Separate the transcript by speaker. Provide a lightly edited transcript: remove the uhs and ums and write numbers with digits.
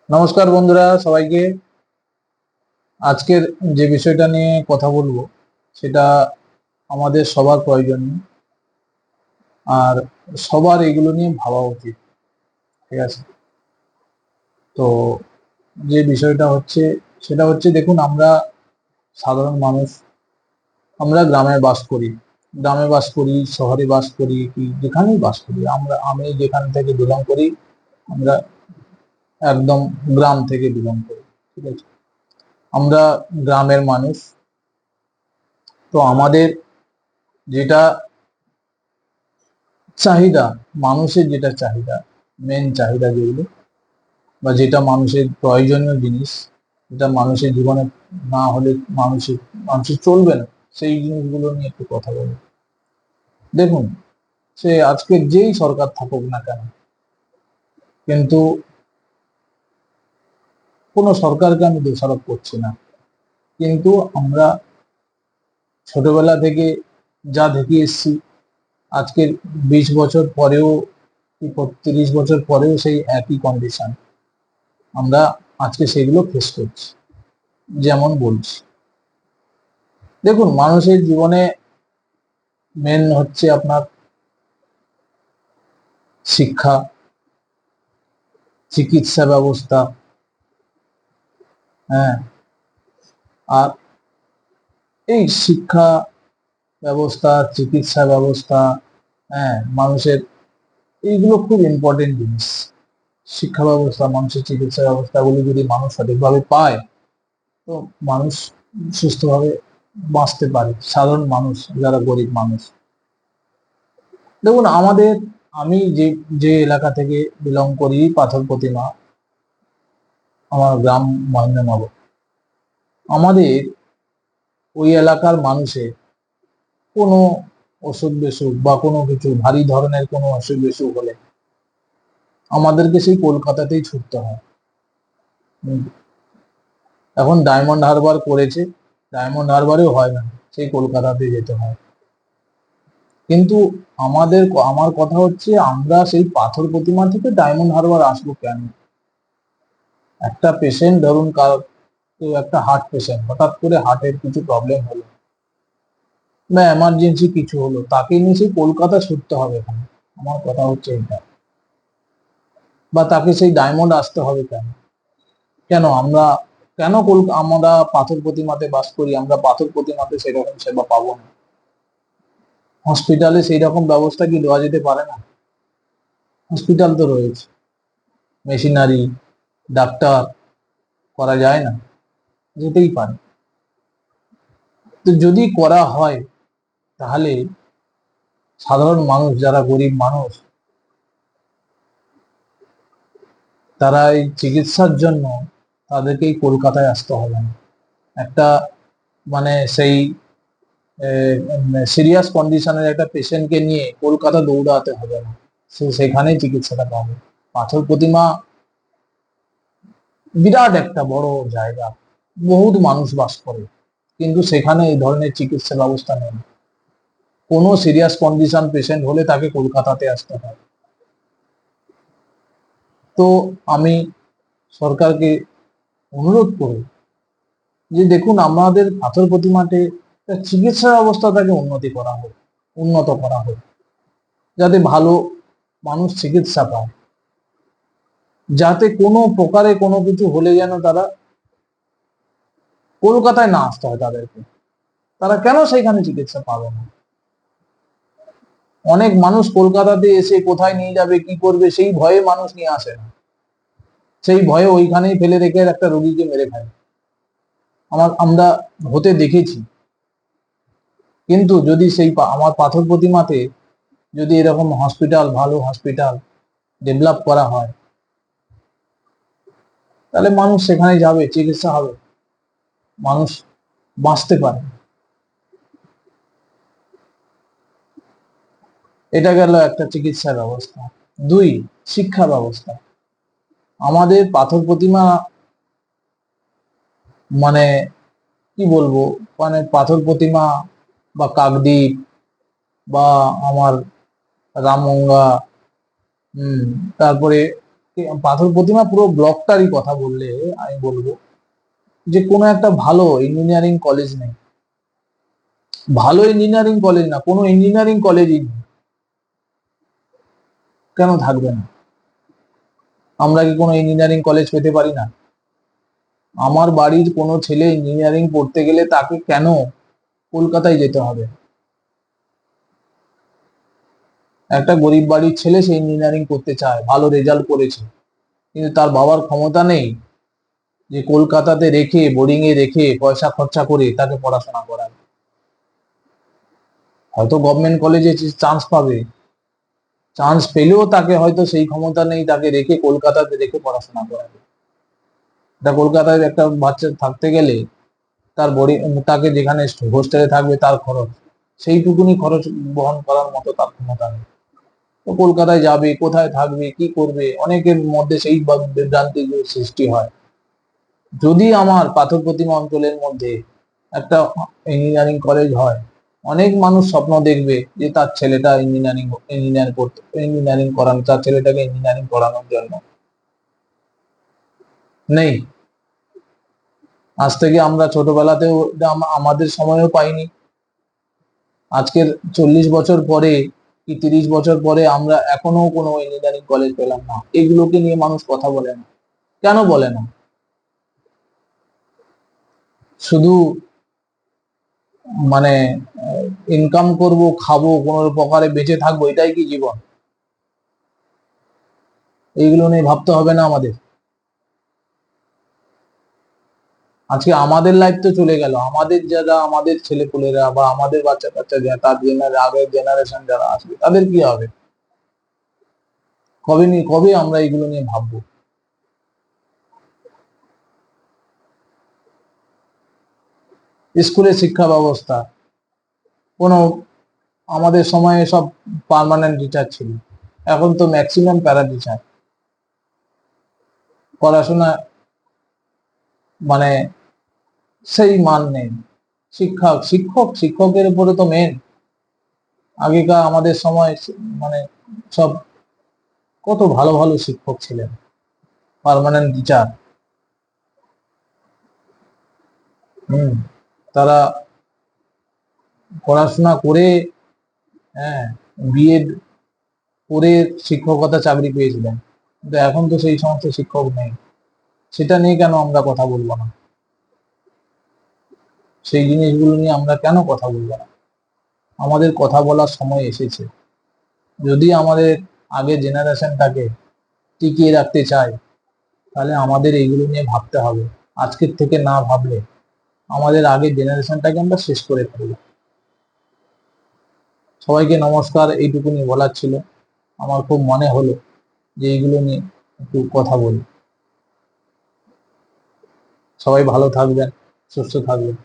Speaker 1: নমস্কার বন্ধুরা সবাইকে। আজকের যে বিষয়টা নিয়ে কথা বলবো সেটা আমাদের সবার প্রয়োজনীয়, আর সবার এগুলো নিয়ে ভাবা উচিত। ঠিক আছে? তো যে বিষয়টা হচ্ছে সেটা হচ্ছে, দেখুন, আমরা সাধারণ মানুষ, আমরা গ্রামে বাস করি, শহরে বাস করি, কি যেখানেই বাস করি, আমি যেখান থেকে বিলং করি, আমরা একদম গ্রাম থেকে বিলং করি। ঠিক আছে? আমরা গ্রামের মানুষ। তো আমাদের যেটা চাহিদা, মানুষের যেটা চাহিদা, মেন চাহিদা যেগুলো, বা যেটা মানুষের প্রয়োজনীয় জিনিস, যেটা মানুষের জীবনে না হলে মানুষের চলবে না, সেই জিনিসগুলো নিয়ে একটু কথা বলবো। দেখুন, সে আজকে যেই সরকার থাকুক না কেন, কিন্তু কোনো সরকারকে আমি দোষারোপ করছি না, কিন্তু আমরা ছোটবেলা থেকে যা দেখে এসেছি, আজকের 20 বছর পরেও কি 30 বছর পরেও সেই একই কন্ডিশন আমরা আজকে সেগুলো ফেস করছি। যেমন বলছি, দেখুন, মানুষের জীবনে মেন হচ্ছে আপনার শিক্ষা, চিকিৎসা ব্যবস্থা। হ্যাঁ, আর এই শিক্ষা ব্যবস্থা, চিকিৎসা ব্যবস্থা, হ্যাঁ, মানুষের এইগুলো খুব ইম্পর্টেন্ট জিনিস। শিক্ষা ব্যবস্থা, মানুষের চিকিৎসা ব্যবস্থাগুলো যদি মানুষ সঠিকভাবে পায়, তো মানুষ সুস্থভাবে বাঁচতে পারে। সাধারণ মানুষ, যারা গরিব মানুষ, দেখুন, আমি যে যে এলাকা থেকে বিলং করি, পাথর প্রতিমা, আমার গ্রাম মহেন্দ্রনগর। আমাদের ওই এলাকার মানুষের কোনো অসুখ বিসুখ বা কোনো কিছু ভারী ধরনের কোনো অসুখ বিসুখ হলে আমাদেরকে সেই কলকাতাতেই ছুটতে হয়। উম, এখন ডায়মন্ড হারবার করেছে, ডায়মন্ড হারবারেও হয় না, সেই কলকাতাতে যেতে হয়। কিন্তু আমার কথা হচ্ছে, আমরা সেই পাথর প্রতিমা থেকে ডায়মন্ড হারবার আসবো কেন? একটা পেশেন্ট, ধরুন, কেউ একটা হার্ট পেশেন্ট, হঠাৎ করে হার্টের কিছু প্রবলেম হলো বা এমার্জেন্সি কিছু হলো, তাকে নিয়ে সেই কলকাতা ছুটতে হবে কেন? আমার কথা হচ্ছে এটা। বা তাকে সেই ডায়মন্ড আসতে হবে কেন? কেন আমরা আমরা পাথর প্রতিমাতে বাস করি, আমরা পাথর প্রতিমাতে সেরকম সেবা পাবো না? হসপিটালে সেই রকম ব্যবস্থা কি দেওয়া যেতে পারে না? হসপিটাল তো রয়েছে, মেশিনারি, ডাক্তার, করা যায় না? যেতেই পারে। তো যদি করা হয়, তাহলে সাধারণ মানুষ, যারা গরিব মানুষ, তারা এই চিকিৎসার জন্য তাদেরকে এই কলকাতায় আসতে হবে না। একটা, মানে সেই সিরিয়াস কন্ডিশনের একটা পেশেন্টকে নিয়ে কলকাতা দৌড়াতে হবে না, সে সেখানেই চিকিৎসাটা পাবে। পাথর প্রতিমা বিরাট একটা বড় জায়গা, বহুত মানুষ বাস করে, কিন্তু সেখানে এই ধরনের চিকিৎসা ব্যবস্থা নেই। কোনো সিরিয়াস কন্ডিশন পেশেন্ট হলে তাকে কলকাতাতে আসতে হয়। তো আমি সরকারকে অনুরোধ করি যে, দেখুন, আমাদের পাথর প্রতিমাতে চিকিৎসা ব্যবস্থাটাকে উন্নত করা হোক, যাতে ভালো মানুষ চিকিৎসা পায়, যাতে কোনো প্রকারে কোনো কিছু হলে যেন তারা কলকাতায় না আসতে হয় তাদেরকে। তারা কেন সেইখানে চিকিৎসা পাবে না? অনেক মানুষ কলকাতাতে এসে কোথায় নিয়ে যাবে, কি করবে, সেই ভয়ে মানুষ নিয়ে আসে না, সেই ভয়ে ওইখানেই ফেলে রেখে একটা রোগীকে মেরে ফেলে। আমরা হতে দেখেছি। কিন্তু যদি আমার পাথর প্রতিমাতে যদি এরকম হসপিটাল, ভালো হসপিটাল ডেভেলপ করা হয়, তাহলে মানুষ সেখানে যাবে, চিকিৎসা হবে, মানুষ বাঁচতে পারে। এটা গেল একটা চিকিৎসা ব্যবস্থা। দুই, শিক্ষা ব্যবস্থা। আমাদের পাথর প্রতিমা, মানে কি বলবো, মানে পাথর প্রতিমা বা কাকদ্বীপ বা আমার রামগঙ্গা, তারপরে পাথর প্রতিমা পুরো ব্লকটারই কথা বললে আমি বলবো যে কোনো একটা ভালো ইঞ্জিনিয়ারিং কলেজ নেই, ভালো ইঞ্জিনিয়ারিং কলেজ না, কোনো ইঞ্জিনিয়ারিং কলেজই নেই। কেন থাকবে না? আমরা কি কোনো ইঞ্জিনিয়ারিং কলেজ পেতে পারি না? আমার বাড়ির কোনো ছেলে ইঞ্জিনিয়ারিং পড়তে গেলে তাকে কেন কলকাতায় যেতে হবে? একটা গরিব বাড়ির ছেলে সে ইঞ্জিনিয়ারিং করতে চায়, ভালো রেজাল্ট করেছে, কিন্তু তার বাবার ক্ষমতা নেই যে কলকাতাতে রেখে, বোর্ডিং এ রেখে পয়সা খরচা করে তাকে পড়াশোনা করাবে। হয়তো গভর্নমেন্ট কলেজে চান্স পাবে, চান্স পেলেও তাকে হয়তো সেই ক্ষমতা নেই তাকে রেখে কলকাতাতে রেখে পড়াশোনা করাবে। এটা কলকাতায় একটা বাচ্চা থাকতে গেলে তার বোর্ডিং, তাকে যেখানে হোস্টেলে থাকবে তার খরচ, সেইটুকুনি খরচ বহন করার মতো তার ক্ষমতা নেই। তো কলকাতায় যাবে, কোথায় থাকবে, কি করবে, অনেকের মধ্যে সেই বিভ্রান্তি সৃষ্টি হয়। যদি আমার পাথর প্রতিমা অঞ্চলের মধ্যে একটা ইঞ্জিনিয়ারিং কলেজ হয়, অনেক মানুষ স্বপ্ন দেখবে যে তার ছেলেটা ইঞ্জিনিয়ারিং করানো, তার ছেলেটাকে ইঞ্জিনিয়ারিং করানোর জন্য। নেই। আজ থেকে আমরা ছোটবেলাতেও আমাদের সময়ও পাইনি। আজকের 40 বছর পরে কি 30 বছর পরে আমরা এখনো কোনো ইঞ্জিনিয়ারিং কলেজ পেলাম না। এগুলোকে নিয়ে মানুষ কথা বলে না। কেন বলে না? শুধু মানে ইনকাম করব, খাবো, কোনো প্রকারে বেঁচে থাকবো, এটাই কি জীবন? এইগুলো নিয়ে ভাবতে হবে না আমাদের? আজকে আমাদের লাইফ তো চলে গেল, আমাদের যারা, আমাদের ছেলেপুলেরা বা আমাদের বাচ্চা কাচ্চা যারা, তার আগের জেনারেশন যারা আসবে তাদের কি হবে? কবে আমরা এগুলো নিয়ে ভাববো? স্কুলের শিক্ষা ব্যবস্থা, কোনো আমাদের সময়ে সব পার্মানেন্ট টিচার ছিল, এখন তো ম্যাক্সিমাম প্যারা টিচার। পড়াশোনা মানে সেই মান নেই। শিক্ষকের উপরে তো মেন। আগেকার আমাদের সময় মানে সব কত ভালো ভালো শিক্ষক ছিলেন, পার্মানেন্ট টিচার। তারা পড়াশোনা করে, হ্যাঁ, বিএড করে শিক্ষকতা চাকরি পেয়েছিলেন, কিন্তু এখন তো সেই সমস্ত শিক্ষক নেই। সেটা নিয়ে কেন আমরা কথা বলবো না? সেই জিনিসগুলো নিয়ে আমরা কেন কথা বলবো না? আমাদের কথা বলার সময় এসেছে। যদি আমাদের আগের জেনারেশনটাকে টিকিয়ে রাখতে চাই, তাহলে আমাদের এইগুলো নিয়ে ভাবতে হবে। আজকের থেকে না ভাবলে আমাদের আগের জেনারেশনটাকে আমরা শেষ করে ফেলবো। সবাইকে নমস্কার, এইটুকুনি বলার ছিল। আমার খুব মনে হলো যে এইগুলো নিয়ে একটু কথা বলি। সবাই ভালো থাকবেন, সুস্থ থাকবেন।